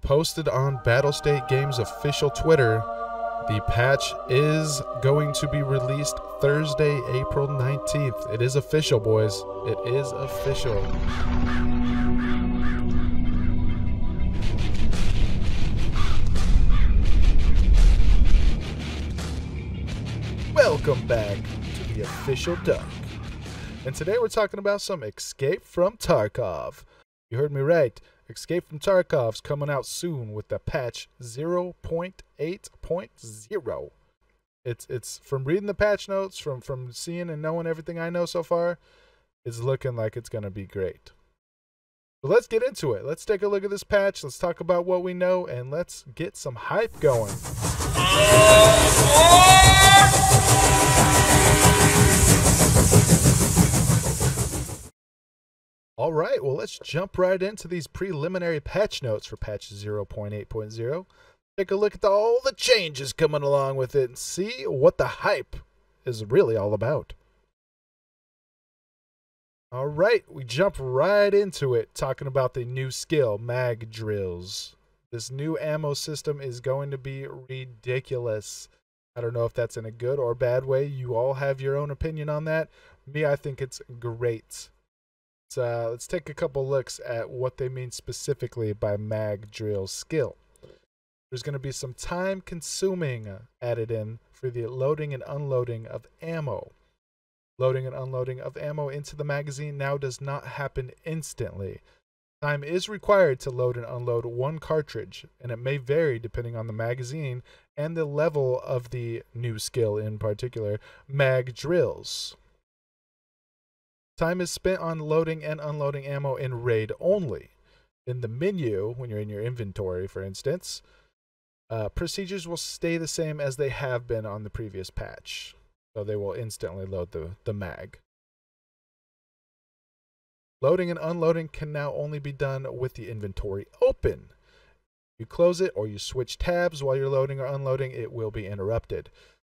Posted on Battlestate Games' official Twitter, the patch is going to be released Thursday, April 19th. It is official, boys. It is official. Welcome back to the official Duck. And today we're talking about some Escape from Tarkov. You heard me right. Escape from Tarkov's coming out soon with the patch 0.8.0. It's from reading the patch notes, from seeing and knowing everything I know so far, it's looking like it's going to be great. So let's get into it. Let's take a look at this patch. Let's talk about what we know, and let's get some hype going. All right, well, let's jump right into these preliminary patch notes for patch 0.8.0. Take a look at all the changes coming along with it and see what the hype is really all about. All right, we jump right into it, talking about the new skill, mag drills. This new ammo system is going to be ridiculous. I don't know if that's in a good or bad way. You all have your own opinion on that. Me, I think it's great. So let's take a couple looks at what they mean specifically by mag drill skill. There's going to be some time consuming added in for the loading and unloading of ammo. Loading and unloading of ammo into the magazine now does not happen instantly. Time is required to load and unload one cartridge, and it may vary depending on the magazine and the level of the new skill, in particular, mag drills. Time is spent on loading and unloading ammo in raid only. In the menu, when you're in your inventory, for instance, procedures will stay the same as they have been on the previous patch. So they will instantly load the mag. Loading and unloading can now only be done with the inventory open. You close it or you switch tabs while you're loading or unloading, it will be interrupted.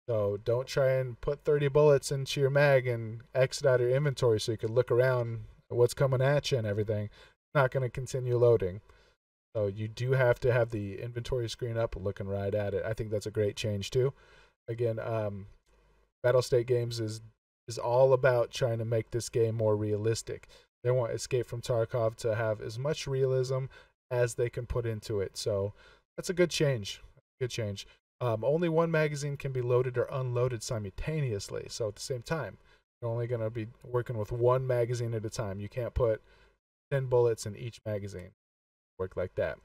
So don't try and put 30 bullets into your mag and exit out of your inventory so you can look around at what's coming at you and everything. It's not going to continue loading. So you do have to have the inventory screen up looking right at it. I think that's a great change too. Again, Battlestate Games is all about trying to make this game more realistic. They want Escape from Tarkov to have as much realism as they can put into it. So that's a good change. Good change. Only one magazine can be loaded or unloaded simultaneously. So at the same time, you're only going to be working with one magazine at a time. You can't put 10 bullets in each magazine. Work like that.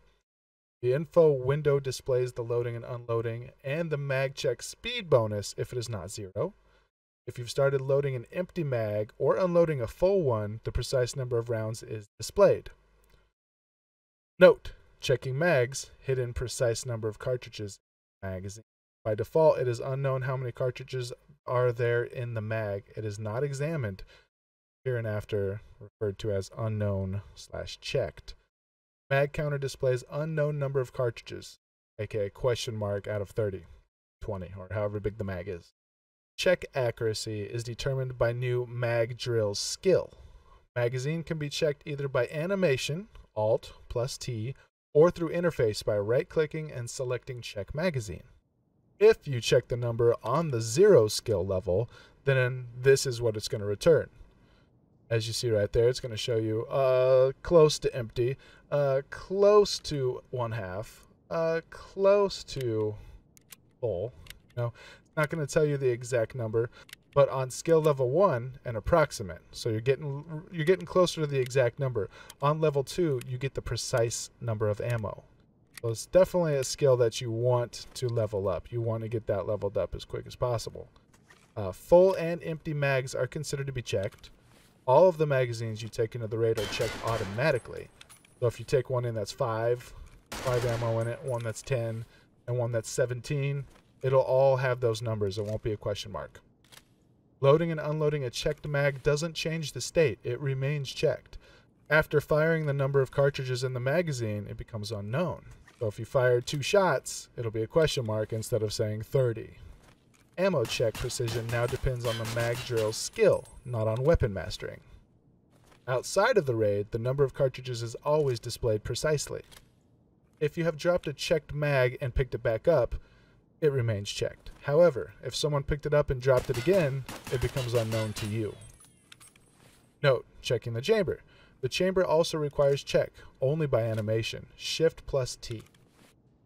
The info window displays the loading and unloading and the mag check speed bonus if it is not 0. If you've started loading an empty mag or unloading a full one, the precise number of rounds is displayed. Note, checking mags, hidden precise number of cartridges magazine. By default, it is unknown how many cartridges are there in the mag. It is not examined, hereinafter referred to as unknown/checked. Mag counter displays unknown number of cartridges, aka question mark out of 30, 20, or however big the mag is. Check accuracy is determined by new mag drill skill. Magazine can be checked either by animation, Alt plus T, or through interface by right-clicking and selecting Check Magazine. If you check the number on the 0 skill level, then this is what it's going to return. As you see right there, it's going to show you close to empty, close to 1/2, close to full. No, it's not going to tell you the exact number, but on skill level 1, an approximate. So you're getting closer to the exact number. On level 2, you get the precise number of ammo. So it's definitely a skill that you want to level up. You want to get that leveled up as quick as possible. Full and empty mags are considered to be checked. All of the magazines you take into the raid are checked automatically. So if you take one in that's 5 ammo in it, one that's 10, and one that's 17, it'll all have those numbers. It won't be a question mark. Loading and unloading a checked mag doesn't change the state. It remains checked. After firing the number of cartridges in the magazine, it becomes unknown. So if you fire 2 shots, it'll be a question mark instead of saying 30. Ammo check precision now depends on the mag drill skill, not on weapon mastering. Outside of the raid, the number of cartridges is always displayed precisely. If you have dropped a checked mag and picked it back up, it remains checked. However, if someone picked it up and dropped it again, it becomes unknown to you. Note, checking the chamber. The chamber also requires check, only by animation, Shift plus T.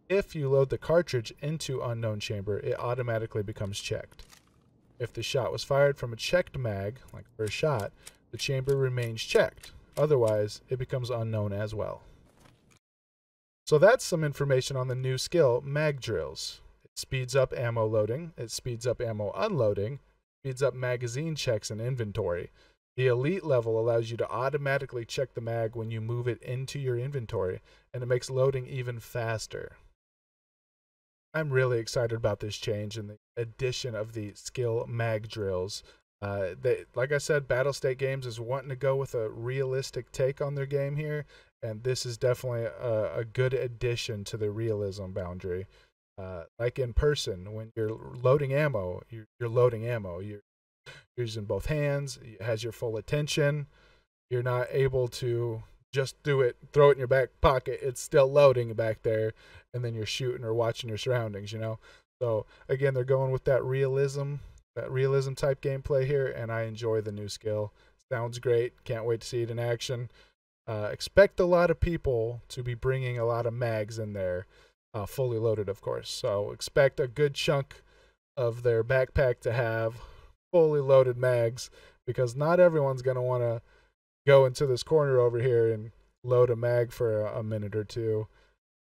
If you load the cartridge into unknown chamber, it automatically becomes checked. If the shot was fired from a checked mag, like first shot, the chamber remains checked. Otherwise, it becomes unknown as well. So that's some information on the new skill, mag drills. It speeds up ammo loading, it speeds up ammo unloading, speeds up magazine checks and inventory. The elite level allows you to automatically check the mag when you move it into your inventory, and it makes loading even faster. I'm really excited about this change and the addition of the skill mag drills. Like I said, Battlestate Games is wanting to go with a realistic take on their game here, and this is definitely a good addition to the realism boundary. Like in person, when you're loading ammo, you're loading ammo. You're using both hands. It has your full attention. You're not able to just do it, throw it in your back pocket. It's still loading back there, and then you're shooting or watching your surroundings, you know? So again, they're going with that realism type gameplay here, and I enjoy the new skill. Sounds great. Can't wait to see it in action. Expect a lot of people to be bringing a lot of mags in there, fully loaded, of course. So expect a good chunk of their backpack to have fully loaded mags, because not everyone's going to want to go into this corner over here and load a mag for a minute or two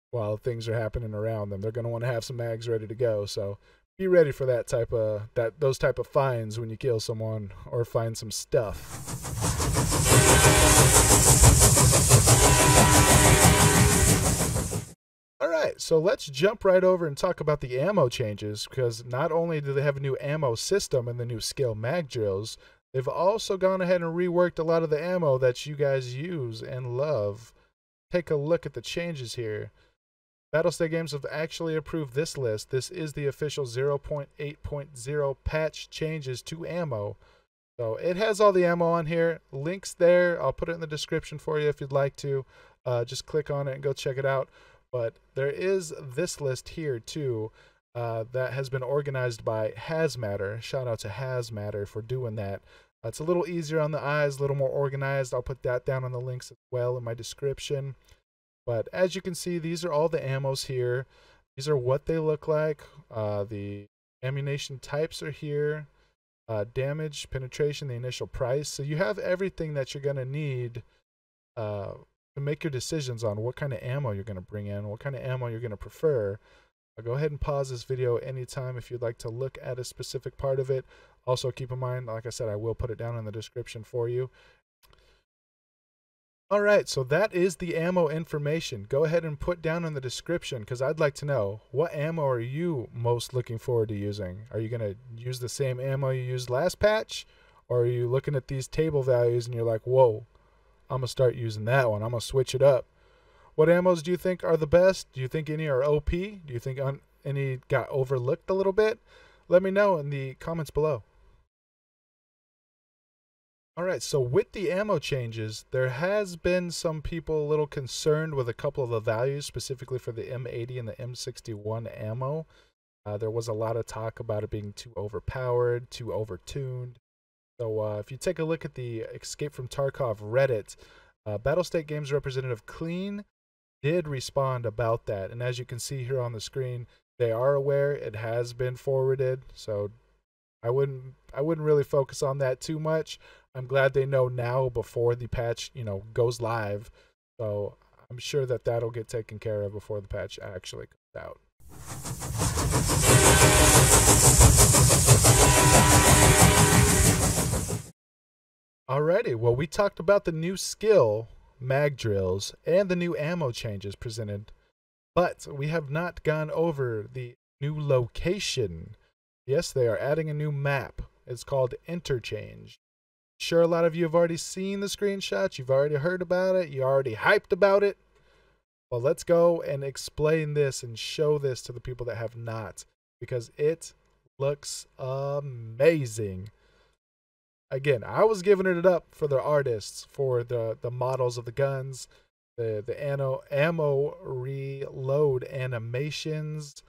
while things are happening around them. They're going to want to have some mags ready to go. So be ready for those type of finds when you kill someone or find some stuff. Alright, so let's jump right over and talk about the ammo changes, because not only do they have a new ammo system and the new skill mag drills, they've also gone ahead and reworked a lot of the ammo that you guys use and love. Take a look at the changes here. Battlestate Games have actually approved this list. This is the official 0.8.0 patch changes to ammo. So it has all the ammo on here. Links there. I'll put it in the description for you if you'd like to. Just click on it and go check it out. But there is this list here too that has been organized by Hazmatter. Shout out to Hazmatter for doing that. It's a little easier on the eyes, a little more organized. I'll put that down on the links as well in my description. But as you can see, these are all the ammos here. These are what they look like. The ammunition types are here. Damage, penetration, the initial price. So you have everything that you're going to need to make your decisions on what kind of ammo you're going to bring in, what kind of ammo you're going to prefer. I'll go ahead and pause this video anytime if you'd like to look at a specific part of it. Also keep in mind, like I said, I will put it down in the description for you. Alright, so that is the ammo information. Go ahead and put down in the description, because I'd like to know, what ammo are you most looking forward to using? Are you going to use the same ammo you used last patch? Or are you looking at these table values and you're like, whoa, I'm going to start using that one. I'm going to switch it up. What ammos do you think are the best? Do you think any are OP? Do you think any got overlooked a little bit? Let me know in the comments below. Alright, so with the ammo changes, there has been some people a little concerned with a couple of the values, specifically for the M80 and the M61 ammo. There was a lot of talk about it being too overpowered, too overtuned. So if you take a look at the Escape from Tarkov Reddit, Battlestate Games representative Clean did respond about that. And as you can see here on the screen, they are aware it has been forwarded. So I wouldn't really focus on that too much. I'm glad they know now before the patch, goes live. So I'm sure that that'll get taken care of before the patch actually comes out. Alrighty, well, we talked about the new skill, mag drills, and the new ammo changes presented, but we have not gone over the new location. Yes, they are adding a new map. It's called Interchange. Sure, a lot of you have already seen the screenshots. You've already heard about it. You're already hyped about it. Well, let's go and explain this and show this to the people that have not, because it looks amazing. Again, I was giving it up for the artists, for the models of the guns, the ammo reload animations.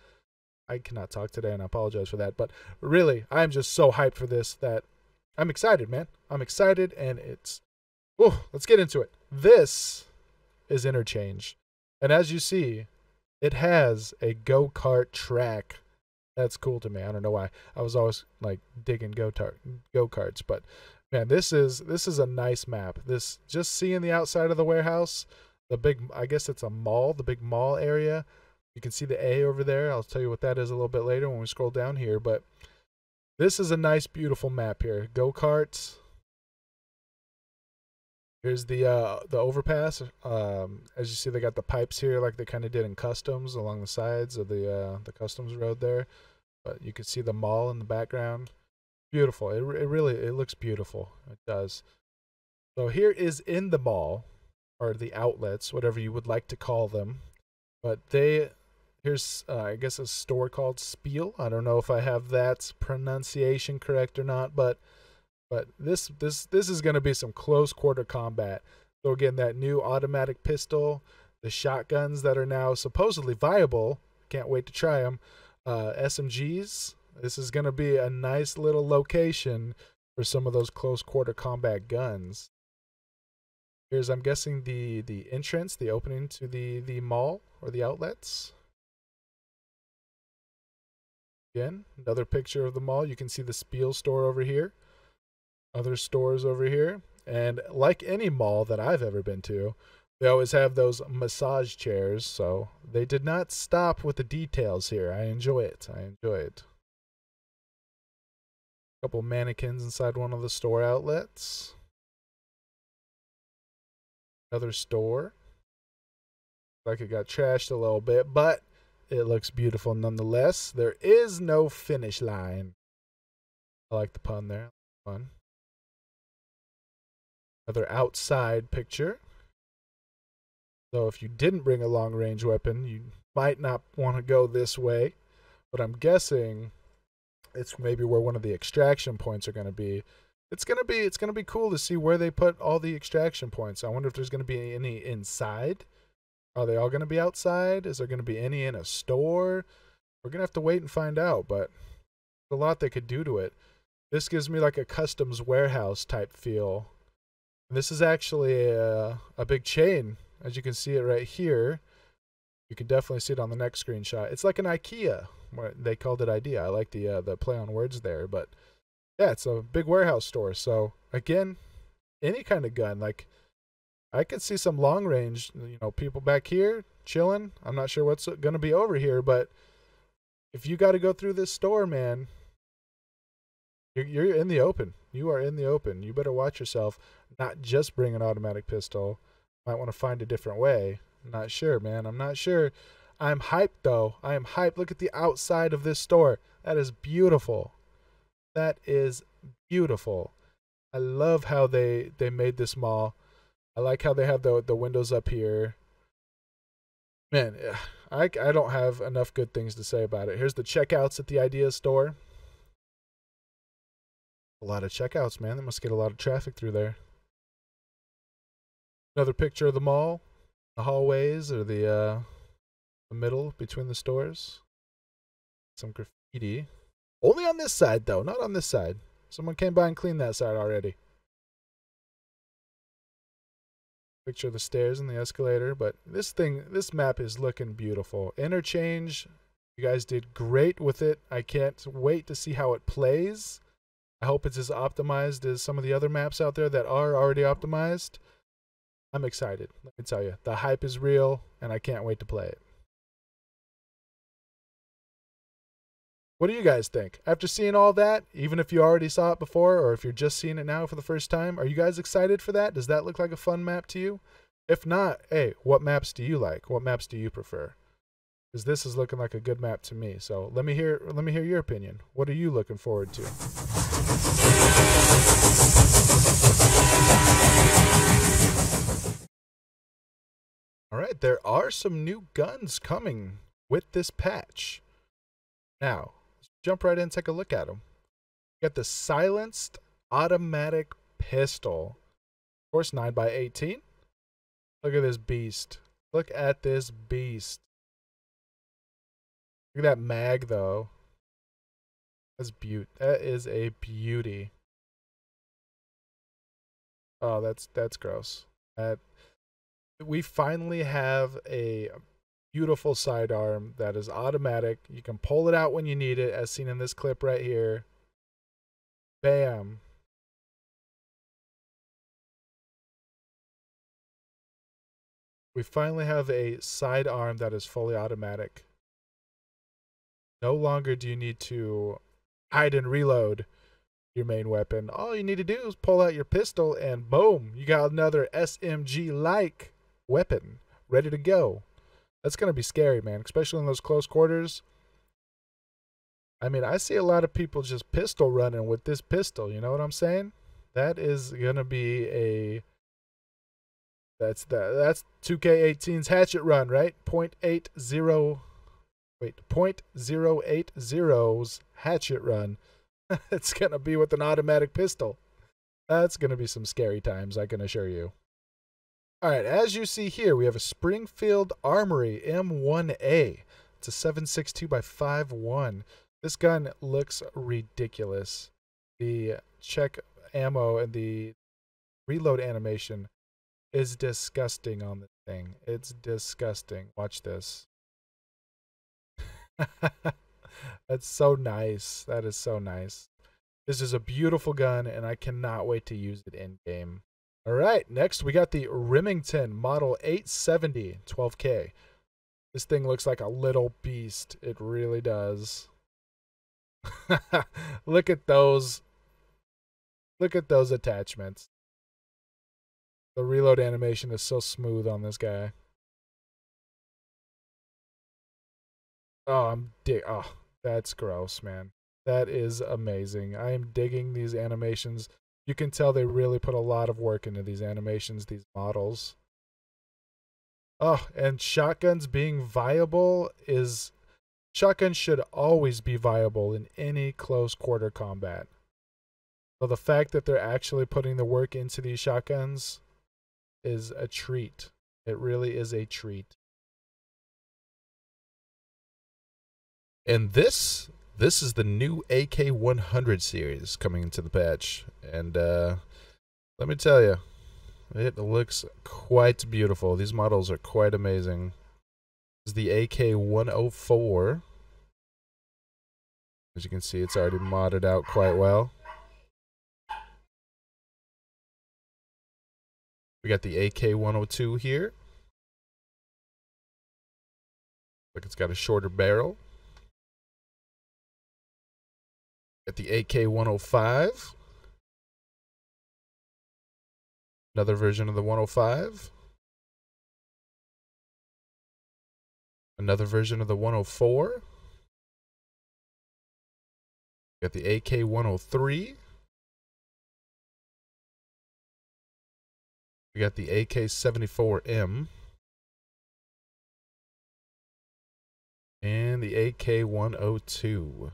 I cannot talk today, and I apologize for that. But really, I'm just so hyped for this that I'm excited, man. I'm excited, and it's... Oh, let's get into it. This is Interchange. And as you see, it has a go-kart track. That's cool to me. I don't know why. I was always like digging go-karts, but man, this is a nice map. This, just seeing the outside of the warehouse, the big, I guess it's a mall, the big mall area. You can see the A over there. I'll tell you what that is a little bit later when we scroll down here, but this is a nice, beautiful map here. Go-karts. Here's the overpass. As you see, they got the pipes here like they kind of did in Customs along the sides of the Customs road there. But you can see the mall in the background. Beautiful. It really looks beautiful. It does. So here is in the mall, or the outlets, whatever you would like to call them. But here's I guess a store called Spiel. I don't know if I have that pronunciation correct or not, but this is going to be some close quarter combat. So again, that new automatic pistol, the shotguns that are now supposedly viable. Can't wait to try them. SMGs. This is going to be a nice little location for some of those close quarter combat guns. Here's, I'm guessing, the entrance, the opening to the mall or the outlets. Again, another picture of the mall. You can see the Spiel store over here. Other stores over here. And like any mall that I've ever been to, they always have those massage chairs, so they did not stop with the details here. I enjoy it. I enjoy it. A couple mannequins inside one of the store outlets. Another store. Like it got trashed a little bit, but it looks beautiful nonetheless. There is no finish line. I like the pun there. Fun. Another outside picture. So if you didn't bring a long-range weapon, you might not want to go this way. But I'm guessing it's maybe where one of the extraction points are going to be. It's gonna be cool to see where they put all the extraction points. I wonder if there's going to be any inside. Are they all going to be outside? Is there going to be any in a store? We're going to have to wait and find out, but there's a lot they could do to it. This gives me like a customs warehouse type feel. And this is actually a big chain. As you can see it right here. You can definitely see it on the next screenshot. It's like an IKEA. They called it idea. I like the play on words there, but yeah, it's a big warehouse store. So again, any kind of gun, like I could see some long range, people back here chilling. I'm not sure what's going to be over here, but if you got to go through this store, man, you're in the open. You are in the open. You better watch yourself. Not just bring an automatic pistol. Might want to find a different way. I'm not sure, man. I'm not sure. I'm hyped, though. I am hyped. Look at the outside of this store. That is beautiful. That is beautiful. I love how they made this mall. I like how they have the windows up here. Man, I don't have enough good things to say about it. Here's the checkouts at the Idea store. A lot of checkouts, man. They must get a lot of traffic through there. Another picture of the mall. The hallways or the middle between the stores. Some graffiti. Only on this side, though. Not on this side. Someone came by and cleaned that side already. Picture of the stairs and the escalator. But this map is looking beautiful. Interchange, you guys did great with it. I can't wait to see how it plays. I hope it's as optimized as some of the other maps out there that are already optimized. I'm excited. Let me tell you. The hype is real, and I can't wait to play it. What do you guys think? After seeing all that, even if you already saw it before, or if you're just seeing it now for the first time, are you guys excited for that? Does that look like a fun map to you? If not, hey, what maps do you like? What maps do you prefer? Because this is looking like a good map to me. So let me hear your opinion. What are you looking forward to? All right, there are some new guns coming with this patch. Now, let's jump right in and take a look at them. You got the silenced automatic pistol. Of course, 9x18. Look at this beast. Look at this beast. Look at that mag, though. That's beaut. That is a beauty. Oh, that's gross. We finally have a beautiful sidearm that is automatic. You can pull it out when you need it, as seen in this clip right here. Bam. We finally have a sidearm that is fully automatic. No longer do you need to hide and reload your main weapon. All you need to do is pull out your pistol and boom, you got another SMG-like weapon ready to go. That's going to be scary, man, especially in those close quarters. I mean, I see a lot of people just pistol running with this pistol, you know what I'm saying? That is going to be a... That's 2K18's hatchet run, right? 0.080's hatchet run. It's going to be with an automatic pistol. That's going to be some scary times, I can assure you. All right, as you see here, we have a Springfield Armory M1A. It's a 7.62 by 5.1. This gun looks ridiculous. The check ammo and the reload animation is disgusting on this thing. It's disgusting. Watch this. That's so nice. That is so nice. This is a beautiful gun, and I cannot wait to use it in game. All right, next we got the Remington Model 870 12K. This thing looks like a little beast. It really does. Look at those. Look at those attachments. The reload animation is so smooth on this guy. Oh, oh, that's gross, man. That is amazing. I am digging these animations. You can tell they really put a lot of work into these animations, these models. Oh, and shotguns being viable is... Shotguns should always be viable in any close quarter combat. So the fact that they're actually putting the work into these shotguns is a treat. It really is a treat. And this is the new AK-100 series coming into the patch. And let me tell you, it looks quite beautiful. These models are quite amazing. This is the AK-104. As you can see, it's already modded out quite well. We got the AK-102 here. Look, it's got a shorter barrel. Got the AK-105. Another version of the 105. Another version of the 104. Got the AK-103. We got the AK-74M. And the AK-102.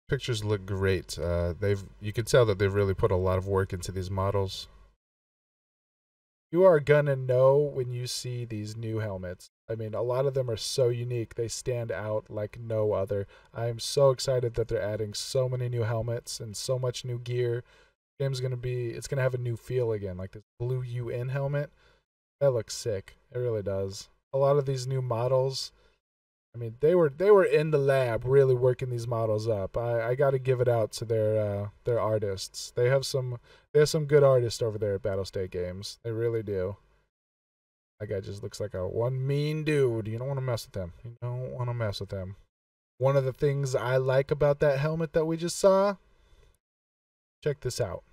Pictures look great. You can tell that they've really put a lot of work into these models. You are gonna know when you see these new helmets. I mean, a lot of them are so unique. They stand out like no other. I'm so excited that they're adding so many new helmets and so much new gear. Game's it's gonna have a new feel again, like this blue UN helmet. That looks sick. It really does. A lot of these new models, I mean, they were in the lab really working these models up. I got to give it out to their artists. They have some good artists over there at Battlestate Games. They really do. That guy just looks like one mean dude. You don't want to mess with him. You don't want to mess with him. One of the things I like about that helmet that we just saw, check this out.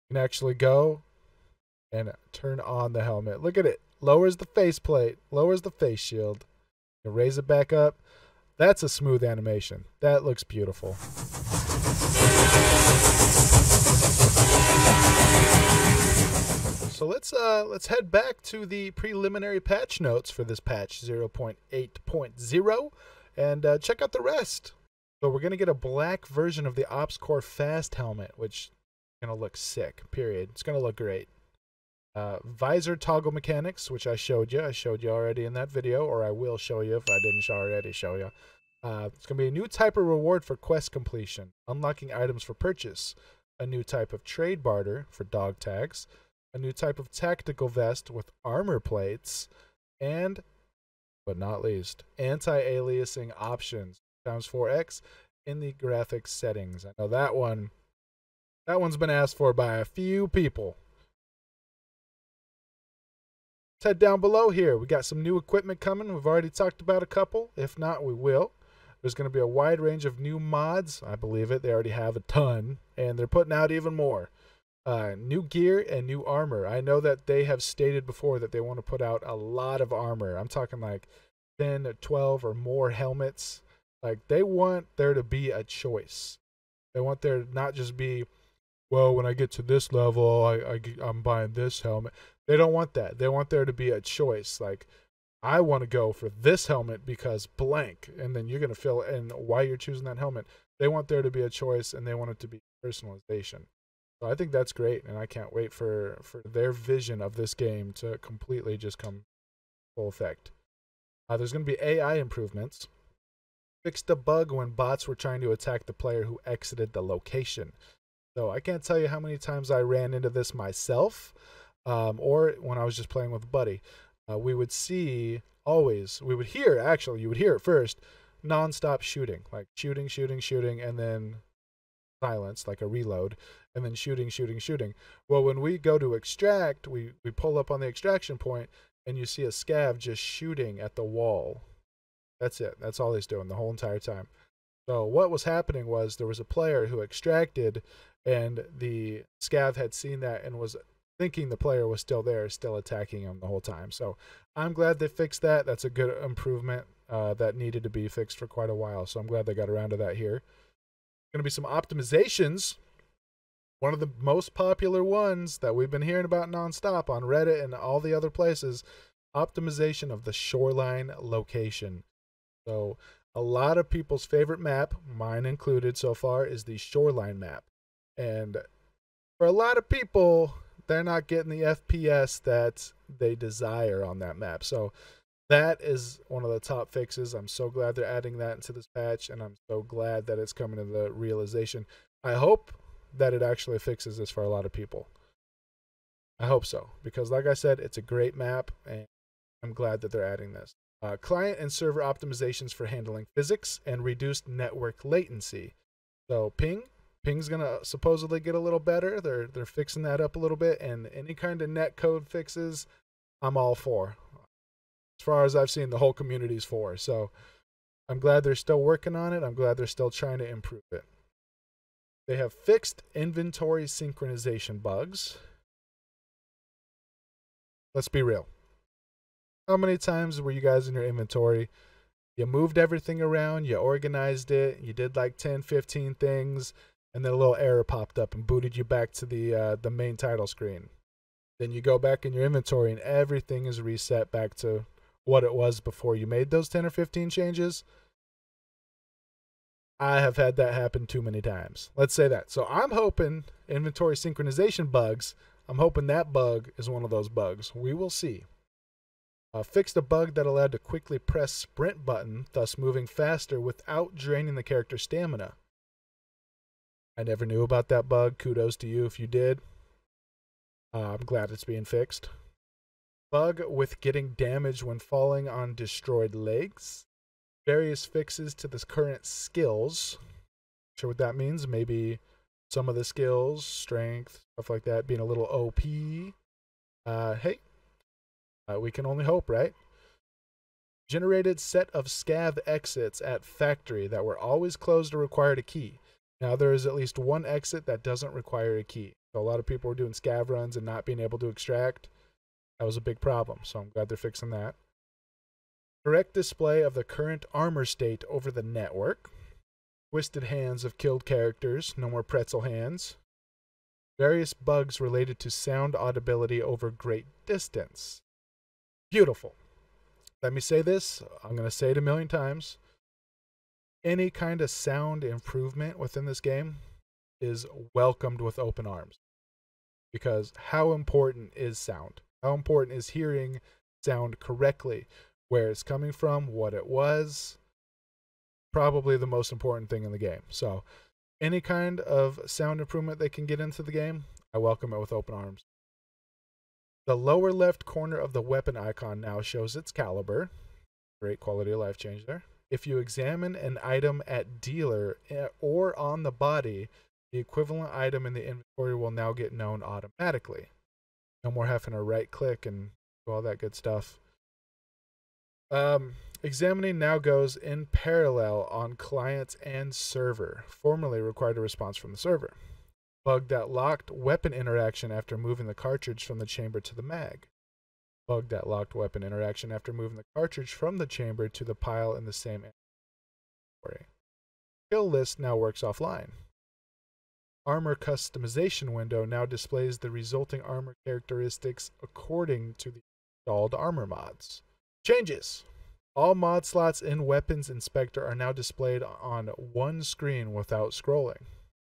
You can actually go and turn on the helmet. Look at it. Lowers the faceplate, lowers the face shield. You raise it back up. That's a smooth animation. That looks beautiful. So let's head back to the preliminary patch notes for this patch 0.8.0 and check out the rest. So we're gonna get a black version of the Ops Core Fast helmet, which going to look sick, period. It's going to look great. Visor toggle mechanics, which I showed you. I showed you already in that video, or I will show you if I didn't already show you. It's going to be a new type of reward for quest completion, unlocking items for purchase, a new type of trade barter for dog tags, a new type of tactical vest with armor plates, and, but not least, anti-aliasing options times 4x in the graphics settings. I know that one's been asked for by a few people. Let's head down below here. We got some new equipment coming. We've already talked about a couple. If not, we will. There's going to be a wide range of new mods. I believe it. They already have a ton, and they're putting out even more. New gear and new armor. I know that they have stated before that they want to put out a lot of armor. I'm talking like 10 or 12 or more helmets. Like, they want there to be a choice. They want there not just be, well, when I get to this level, I'm buying this helmet. They don't want that. They want there to be a choice. Like, I want to go for this helmet because blank. And then you're going to fill in why you're choosing that helmet. They want there to be a choice, and they want it to be personalization. So I think that's great, and I can't wait for their vision of this game to completely just come full effect. There's going to be AI improvements. Fixed a bug when bots were trying to attack the player who exited the location. So I can't tell you how many times I ran into this myself, or when I was just playing with a buddy. We would see always, we would hear, actually, you would hear it first, non-stop shooting, like shooting, and then silence, like a reload, and then shooting. Well, when we go to extract, we pull up on the extraction point, and you see a scav just shooting at the wall. That's it. That's all he's doing the whole entire time. So what was happening was there was a player who extracted, and the scav had seen that and was thinking the player was still there, still attacking him the whole time. So I'm glad they fixed that. That's a good improvement that needed to be fixed for quite a while. So I'm glad they got around to that here. Going to be some optimizations. One of the most popular ones that we've been hearing about nonstop on Reddit and all the other places, optimization of the shoreline location. So a lot of people's favorite map, mine included so far, is the shoreline map. And for a lot of people, they're not getting the FPS that they desire on that map. So that is one of the top fixes. I'm so glad they're adding that into this patch, and I'm so glad that it's coming to the realization. I hope that it actually fixes this for a lot of people. I hope so, because like I said, it's a great map, and I'm glad that they're adding this. Client and server optimizations for handling physics and reduced network latency. So ping's gonna supposedly get a little better. They're fixing that up a little bit, and any kind of net code fixes, I'm all for. As far as I've seen, the whole community's for. So I'm glad they're still working on it. I'm glad they're still trying to improve it. They have fixed inventory synchronization bugs. Let's be real. How many times were you guys in your inventory? You moved everything around, you organized it, you did like 10, 15 things, and then a little error popped up and booted you back to the main title screen. Then you go back in your inventory and everything is reset back to what it was before you made those 10 or 15 changes. I have had that happen too many times. Let's say that. So I'm hoping inventory synchronization bugs, I'm hoping that bug is one of those bugs. We will see. Fixed a bug that allowed to quickly press sprint button, thus moving faster without draining the character's stamina. I never knew about that bug. Kudos to you if you did. I'm glad it's being fixed. Bug with getting damaged when falling on destroyed legs. Various fixes to the current skills. Not sure what that means. Maybe some of the skills, strength, stuff like that, being a little OP. Hey. We can only hope, right? Generated set of scav exits at factory that were always closed or required a key. Now there is at least one exit that doesn't require a key. So a lot of people were doing scav runs and not being able to extract. That was a big problem, so I'm glad they're fixing that. Correct display of the current armor state over the network. Twisted hands of killed characters, no more pretzel hands. Various bugs related to sound audibility over great distance. Beautiful. Let me say this. I'm going to say it a million times. Any kind of sound improvement within this game is welcomed with open arms. Because how important is sound? How important is hearing sound correctly? Where it's coming from, what it was, probably the most important thing in the game. So any kind of sound improvement they can get into the game, I welcome it with open arms. The lower left corner of the weapon icon now shows its caliber. Great quality of life change there. If you examine an item at dealer or on the body, the equivalent item in the inventory will now get known automatically. No more having to right click and do all that good stuff. Examining now goes in parallel on client and server. Formerly required a response from the server. Bug that locked weapon interaction after moving the cartridge from the chamber to the mag. Bug that locked weapon interaction after moving the cartridge from the chamber to the pile in the same inventory. Kill list now works offline. Armor customization window now displays the resulting armor characteristics according to the installed armor mods. Changes. All mod slots in Weapons Inspector are now displayed on one screen without scrolling.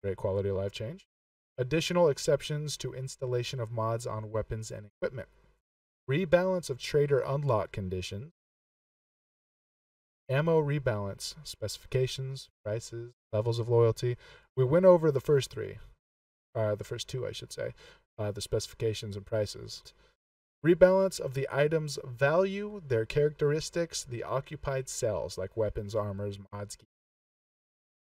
Great quality of life change. Additional exceptions to installation of mods on weapons and equipment. Rebalance of trader unlock conditions. Ammo rebalance, specifications, prices, levels of loyalty. We went over the first three. The first two, I should say. The specifications and prices. Rebalance of the item's value, their characteristics, the occupied cells, like weapons, armors, mods.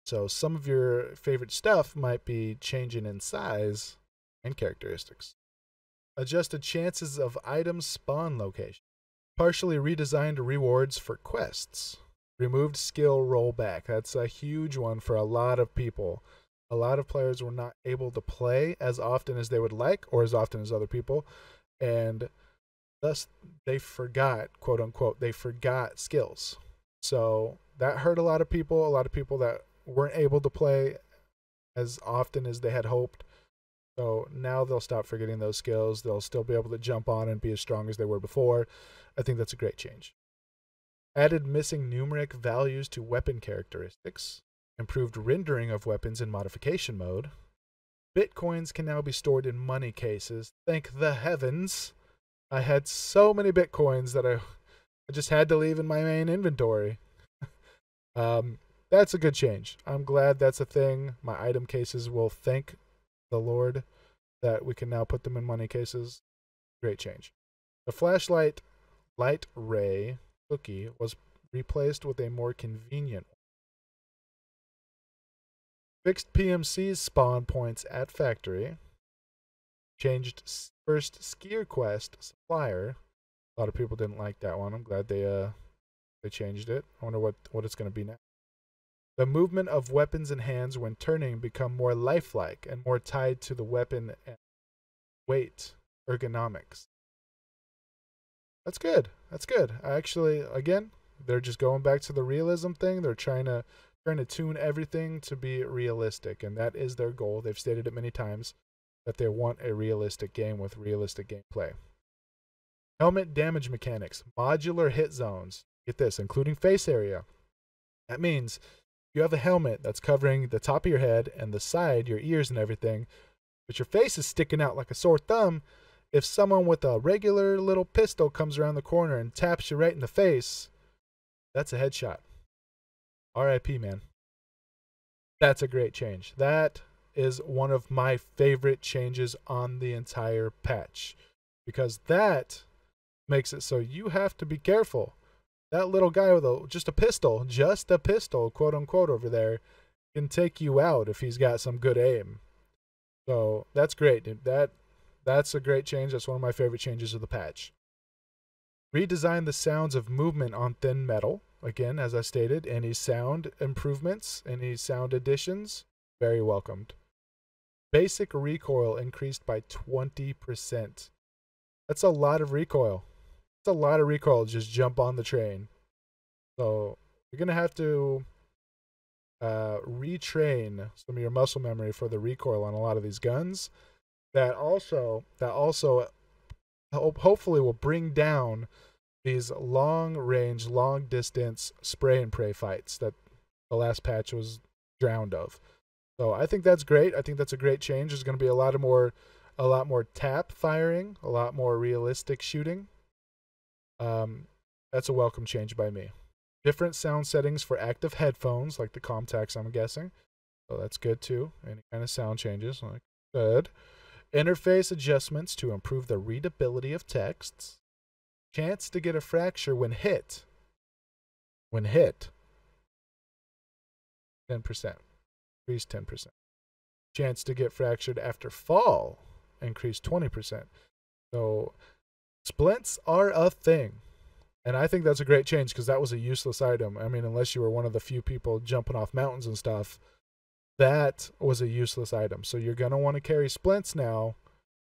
So some of your favorite stuff might be changing in size and characteristics. Adjusted chances of items spawn location. Partially redesigned rewards for quests. Removed skill rollback. That's a huge one for a lot of people. A lot of players were not able to play as often as they would like or as often as other people. And thus they forgot, quote unquote, they forgot skills. So that hurt a lot of people that weren't able to play as often as they had hoped. So now they'll stop forgetting those skills. They'll still be able to jump on and be as strong as they were before. I think that's a great change. Added missing numeric values to weapon characteristics. Improved rendering of weapons in modification mode. Bitcoins can now be stored in money cases. Thank the heavens. I had so many Bitcoins that I just had to leave in my main inventory. That's a good change. I'm glad that's a thing. My item cases will thank the Lord that we can now put them in money cases. Great change. The flashlight light ray cookie was replaced with a more convenient one. Fixed PMC's spawn points at factory. Changed first skier quest supplier. A lot of people didn't like that one. I'm glad they changed it. I wonder what it's going to be now. The movement of weapons and hands when turning become more lifelike and more tied to the weapon and weight ergonomics. That's good. That's good. Actually, again, they're just going back to the realism thing. They're trying to tune everything to be realistic, and that is their goal. They've stated it many times that they want a realistic game with realistic gameplay. Helmet damage mechanics, modular hit zones. Get this, including face area. That means you have a helmet that's covering the top of your head and the side, your ears and everything, but your face is sticking out like a sore thumb. If someone with a regular little pistol comes around the corner and taps you right in the face, that's a headshot. RIP, man. That's a great change. That is one of my favorite changes on the entire patch, because that makes it so you have to be careful. That little guy with just a pistol, quote unquote, over there, can take you out if he's got some good aim. So that's great, dude. That's a great change. That's one of my favorite changes of the patch. Redesign the sounds of movement on thin metal. Again, as I stated, any sound improvements, any sound additions, very welcomed. Basic recoil increased by 20%. That's a lot of recoil. That's a lot of recoil to just jump on the train. So you're going to have to retrain some of your muscle memory for the recoil on a lot of these guns. That also hopefully will bring down these long range, long distance spray and pray fights that the last patch was drowned of. So I think that's great. I think that's a great change. There's going to be a lot more tap firing, a lot more realistic shooting. That's a welcome change by me. Different sound settings for active headphones, like the Comtax, I'm guessing. So that's good too. Any kind of sound changes, like good. Interface adjustments to improve the readability of texts. Chance to get a fracture when hit. When hit. 10%. Increase 10%. Chance to get fractured after fall. Increase 20%. So splints are a thing. And I think that's a great change because that was a useless item. I mean, unless you were one of the few people jumping off mountains and stuff, that was a useless item. So you're going to want to carry splints now,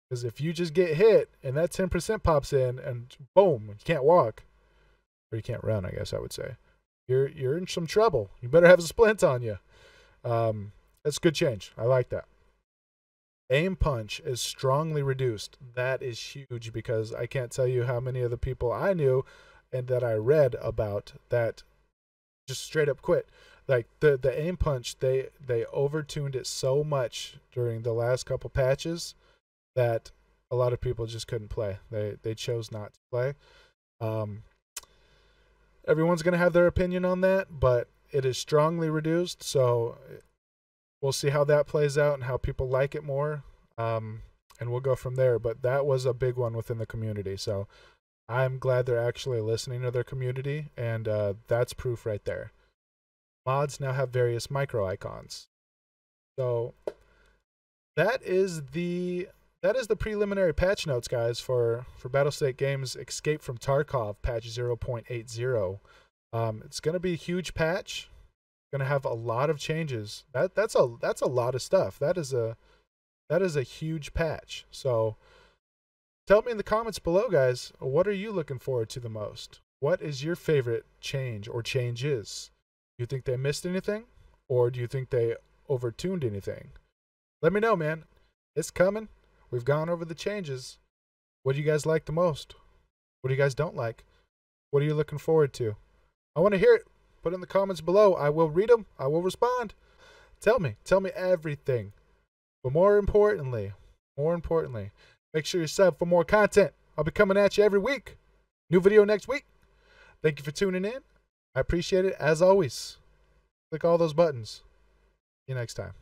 because if you just get hit and that 10% pops in and boom, you can't walk, or you can't run, I guess I would say, you're in some trouble. You better have a splint on you. That's a good change. I like that. Aim punch is strongly reduced. That is huge, because I can't tell you how many of the people I knew and that I read about that just straight up quit. Like the aim punch, they overtuned it so much during the last couple patches that a lot of people just couldn't play. They chose not to play. Everyone's going to have their opinion on that, but it is strongly reduced, so we'll see how that plays out and how people like it more, and we'll go from there. But that was a big one within the community, so I'm glad they're actually listening to their community, and that's proof right there. Mods now have various micro icons. So that is the preliminary patch notes, guys, for Battlestate Games Escape from Tarkov patch 0.80. It's going to be a huge patch. Going to have a lot of changes. That's a lot of stuff. That is a huge patch. So tell me in the comments below, guys, what are you looking forward to the most? What is your favorite change or changes? Do you think they missed anything? Or do you think they overtuned anything? Let me know, man. It's coming. We've gone over the changes. What do you guys like the most? What do you guys don't like? What are you looking forward to? I want to hear it. Put it in the comments below. I will read them. I will respond. Tell me everything. But more importantly, make sure you sub for more content. I'll be coming at you every week. New video next week. Thank you for tuning in. I appreciate it, as always. Click all those buttons. See you next time.